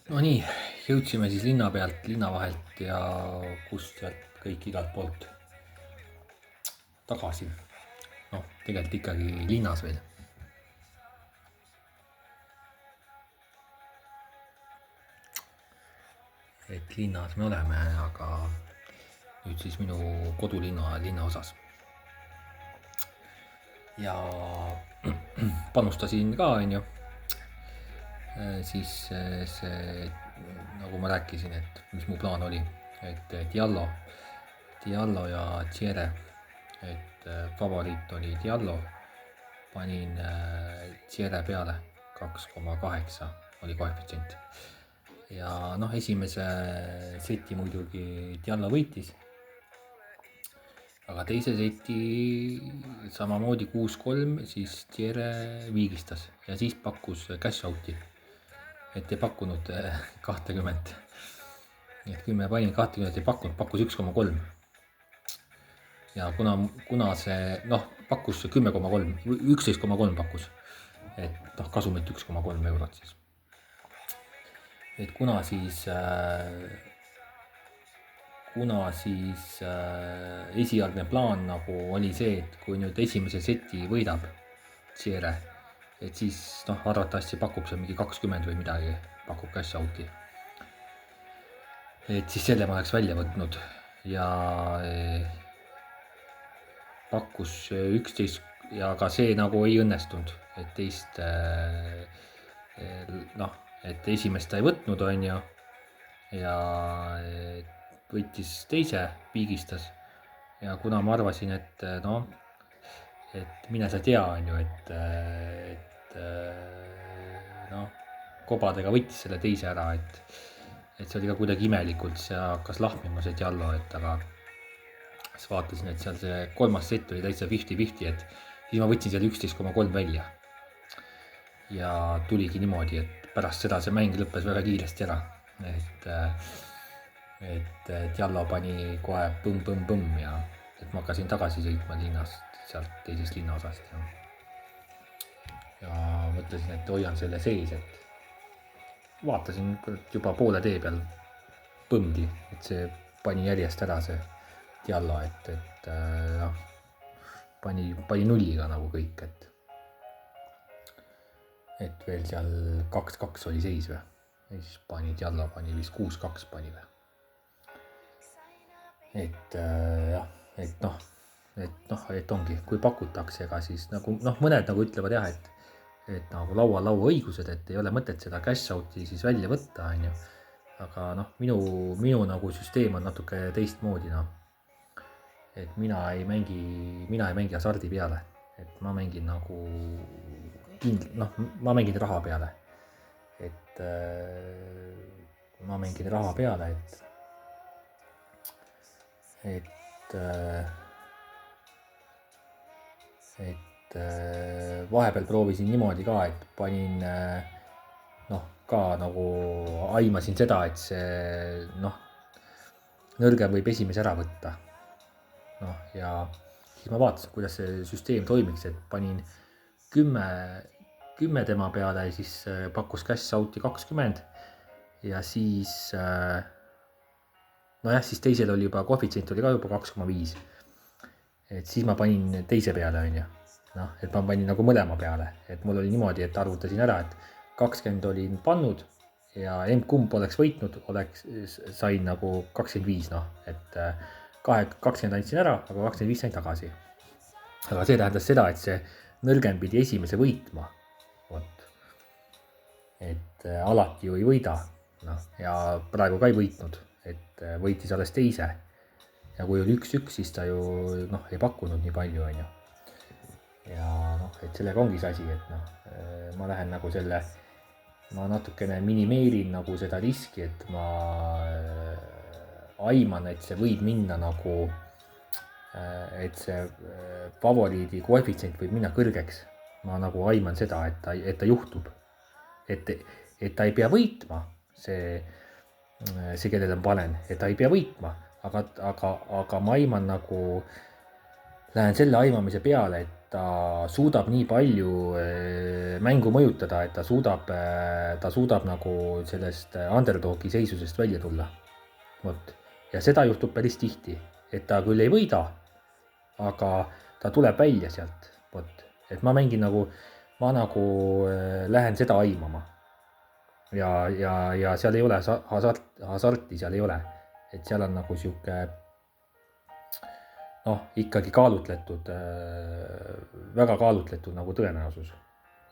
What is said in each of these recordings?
No nii, jõudsime siis linna pealt, linna vahelt ja kust sealt kõik igalt poolt tagasi. Noh, tegelikult ikkagi linnas veel. Et linnas me oleme, aga nüüd siis minu kodulinna osas. Ja panustasin ka, onju. Siis see, nagu ma rääkisin, et mis mu plaan oli, et Diallo ja Tšere, et favoriit oli Diallo, panin Tšere peale 2,8 oli koefitsient. Ja noh, esimese seti muidugi Diallo võitis, aga teise seti samamoodi 6-3, siis Tšere viigistas ja siis pakkus cash out'i. Et ei pakkunud 20. Nii et kui me panin 20 ei pakkunud, pakkus 1,3. Ja kuna see, noh, pakkus 10,3, 11,3 pakkus. Et noh, kasumit 1,3 eurot siis. Et kuna siis esialgne plaan nagu oli see, et kui nüüd esimese seti võidab Tšere, et siis noh, arvatavasti pakub see mingi 20 või midagi, pakub cash out'i. Et siis selle ma oleks välja võtnud ja pakkus 11 ja ka see nagu ei õnnestunud, et teist noh, et esimest ta ei võtnud, on ju, ja võttis teise, piigistas ja kuna ma arvasin, et noh, et mine sa tea, on ju, et noh, kobadega võttis selle teise ära, et see oli ka kuidagi imelikult, see hakkas lahmima see Diallo, et aga siis vaatasin, et seal see kolmas set oli täitsa 50-50, et siis ma võtsin seal 11,3 välja. Ja tuligi niimoodi, et pärast seda see mäng lõppes väga kiiresti ära, et Diallo pani kohe põmm ja et ma hakkasin tagasi sõitma linnast, sealt teisest linnaosast ja mõtlesin, et hoian selle sees, et vaatasin juba poole tee peal põmdi, et see pani järjest ära see Diallo, et noh, pani nulliga nagu kõik, et veel seal 2-2 oli seis või, ja siis Diallo pani vist 6-2 pani või. Et jah, et ongi, kui pakutakse, ega siis nagu noh, mõned nagu ütlevad jah, et nagu laua õigused, et ei ole mõtet seda cash out'i siis välja võtta, on ju. Aga noh, minu nagu süsteem on natuke teistmoodi, noh. Et mina ei mängi hasardi peale, et ma mängin nagu ma mängin raha peale, et ma mängin raha peale, et vahepeal proovisin niimoodi ka, et panin noh, ka nagu aimasin seda, et see noh, nõrgem võib esimese ära võtta. Noh, ja siis ma vaatasin, kuidas see süsteem toimiks, et panin 10 tema peale ja siis pakkus cash out'i 20 ja siis nojah, siis teisel oli juba, koefitsient oli ka juba 2,5. Et siis ma panin teise peale, on ju. Noh, et ma panin nagu mõlema peale, et mul oli niimoodi, et arvutasin ära, et 20 olin pannud ja kumb oleks võitnud, sain nagu 25, noh, et 20 andsin ära, aga 25 sain tagasi. Aga see tähendas seda, et see nõrgem pidi esimese võitma. Vot. Et alati ju ei võida. No, ja praegu ka ei võitnud, et võitis alles teise. Ja kui oli 1-1, siis ta ju noh, ei pakkunud nii palju, on ju. Ja noh, et sellega ongi see asi, et noh, ma lähen nagu ma natukene minimeerin nagu seda riski, et ma aiman, et see võib minna nagu, et see favoriidi koefitsient võib minna kõrgeks. Ma nagu aiman seda, et ta juhtub. Et ta ei pea võitma, see kellele ma panen, et ta ei pea võitma, aga ma aiman nagu lähen selle aimamise peale, et ta suudab nii palju mängu mõjutada, et ta suudab nagu sellest underdogi seisusest välja tulla. Vot. Ja seda juhtub päris tihti, et ta küll ei võida, aga ta tuleb välja sealt. Vot. Et ma lähen seda aimama. Ja seal ei ole hasarti, seal ei ole. Et seal on nagu sihuke ikkagi kaalutletud, väga kaalutletud nagu tõenäosus.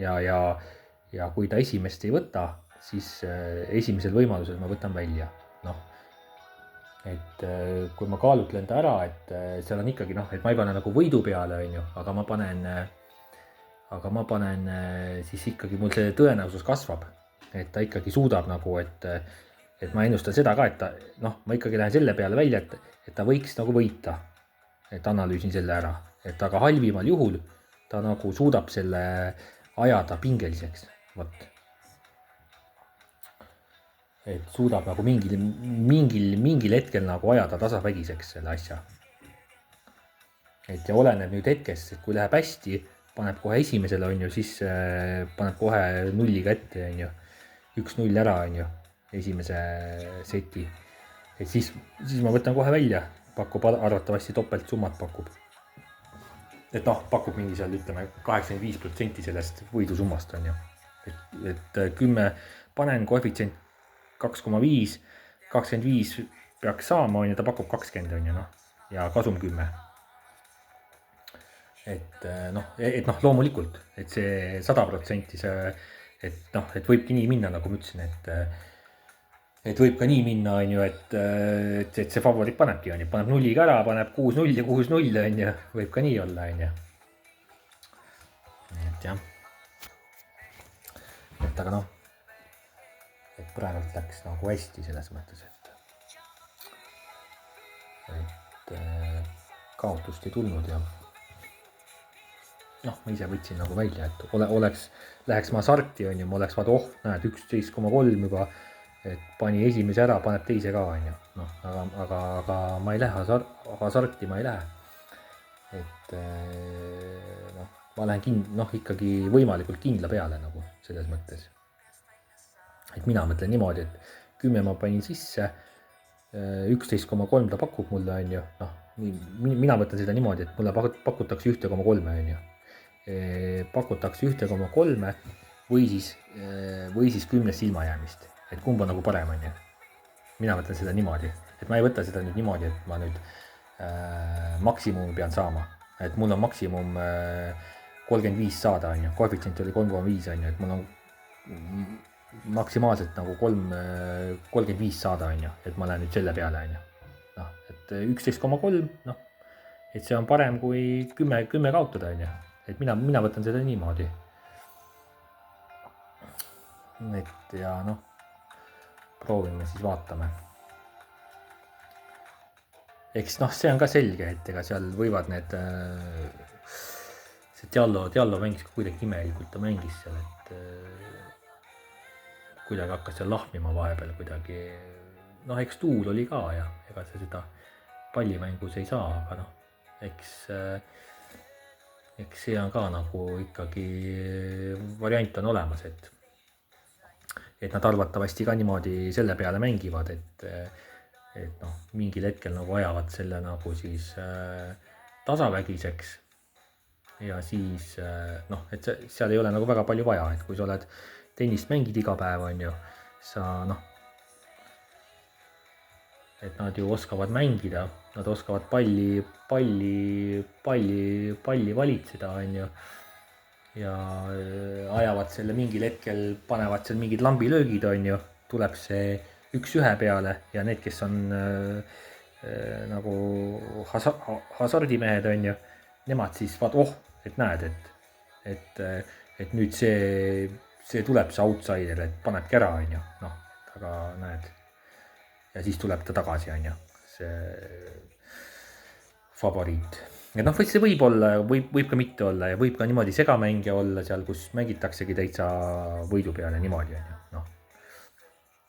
Ja kui ta esimest ei võta, siis esimesel võimalusel ma võtan välja. Et kui ma kaalutlen ta ära, et seal on ikkagi et ma ei pane nagu võidu peale, on ju, aga ma panen siis ikkagi mul see tõenäosus kasvab, et ta ikkagi suudab nagu, et ma ennustan seda ka, et ma ikkagi lähen selle peale välja, et ta võiks nagu võita. Et analüüsin selle ära, et aga halvimal juhul ta nagu suudab selle ajada pingeliseks. Võt. Et suudab nagu mingil hetkel nagu ajada tasavägiseks selle asja. Et ja oleneb nüüd hetkest, et kui läheb hästi, paneb kohe esimesele, on ju, siis paneb kohe nulliga ette, on ju, 1-0 ära, on ju, esimese seti. Et siis ma võtan kohe välja. Pakub arvatavasti topeltsummat pakub. Et pakub mingi seal, ütleme, 85% sellest võidusummast, on ju. Et 10 panen koefitsient 2,5, 25 peaks saama, on ju, ta pakub 20, on ju, ja kasum 10. Et loomulikult, et see 100% see, et võibki nii minna, nagu ma ütlesin, et võib ka nii minna, on ju, et see favorit panebki, on ju, paneb nulliga ära, paneb 6-0 ja 6-0, on ju, võib ka nii olla, on ju. Et jah. Et aga et praegult läks nagu hästi selles mõttes, et kaotust ei tulnud ja ma ise võtsin nagu välja, et läheks ma hasarti, on ju, ma oleks vaata, näed, 11,3 juba, et pani esimese ära, paneb teise ka, on ju. Aga ma ei lähe hasarti, ma ei lähe. Et ma lähen ikkagi võimalikult kindla peale nagu selles mõttes. Et mina mõtlen niimoodi, et 10 ma panin sisse, 11,3 ta pakub mulle, on ju. Mina mõtlen seda niimoodi, et mulle pakutakse 1,3, on ju. Pakutakse 1,3 või siis 10 ilmajäämist. Et kumb on nagu parem, on ju. Mina mõtlen seda niimoodi, et ma ei võta seda nüüd niimoodi, et ma nüüd maksimumi pean saama. Et mul on maksimum 35 saada, on ju. Koefitsient oli 3,5, on ju, et mul on maksimaalselt nagu 35 saada, on ju. Et ma lähen nüüd selle peale, on ju. Et 11,3, et see on parem kui 10 kaotada, on ju. Et mina võtan seda niimoodi. Et ja proovime siis, vaatame. Eks see on ka selge, et ega seal võivad need, see Diallo mängis kuidagi imelikult, ta mängis seal, et kuidagi hakkas seal lahmima vahepeal kuidagi, eks tuul oli ka ja ega see seda pallimängus ei saa, aga eks see on ka nagu ikkagi variant on olemas, et nad arvatavasti ka niimoodi selle peale mängivad, et mingil hetkel nagu ajavad selle nagu siis tasavägiseks ja siis et seal ei ole nagu väga palju vaja, et kui sa oled tennist mängid iga päev, on ju, sa et nad ju oskavad mängida, nad oskavad palli valitseda, on ju. Ja ajavad selle mingil hetkel, panevad seal mingid lambilöögid, on ju, tuleb see 1-1 peale ja need, kes on nagu hasardimehed, on ju, nemad siis et näed, et nüüd see tuleb see outsider, et panebki ära, on ju, aga näed. Ja siis tuleb ta tagasi, on ju, see favoriit. Et see võib olla, võib ka mitte olla ja võib ka niimoodi segamängija olla seal, kus mängitaksegi täitsa võidu peale niimoodi, on ju,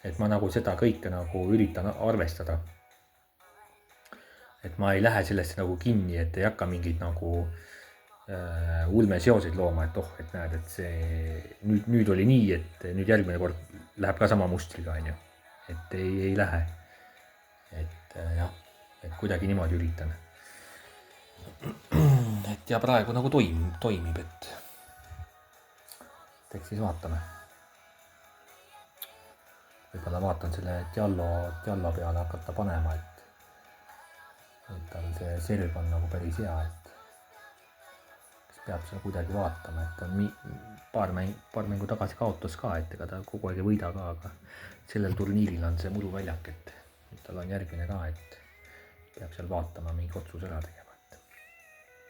Et ma nagu seda kõike nagu üritan arvestada. et ma ei lähe sellesse nagu kinni, et ei hakka mingeid nagu ulmeseoseid looma, et et näed, et see nüüd oli nii, et nüüd järgmine kord läheb ka sama mustriga, on ju. Et ei lähe. Et jah, et kuidagi niimoodi üritan. Et ja praegu nagu toimib, et eks siis vaatame. Võib-olla vaatan selle Diallo peale hakata panema, et tal see serv on nagu päris hea, et peab seal kuidagi vaatama, et ta on paar mängu tagasi kaotas ka, et ega ta kogu aeg ei võida ka, aga sellel turniiril on see muruväljak, et tal on järgmine ka, et peab seal vaatama mingi otsuse ära tegema.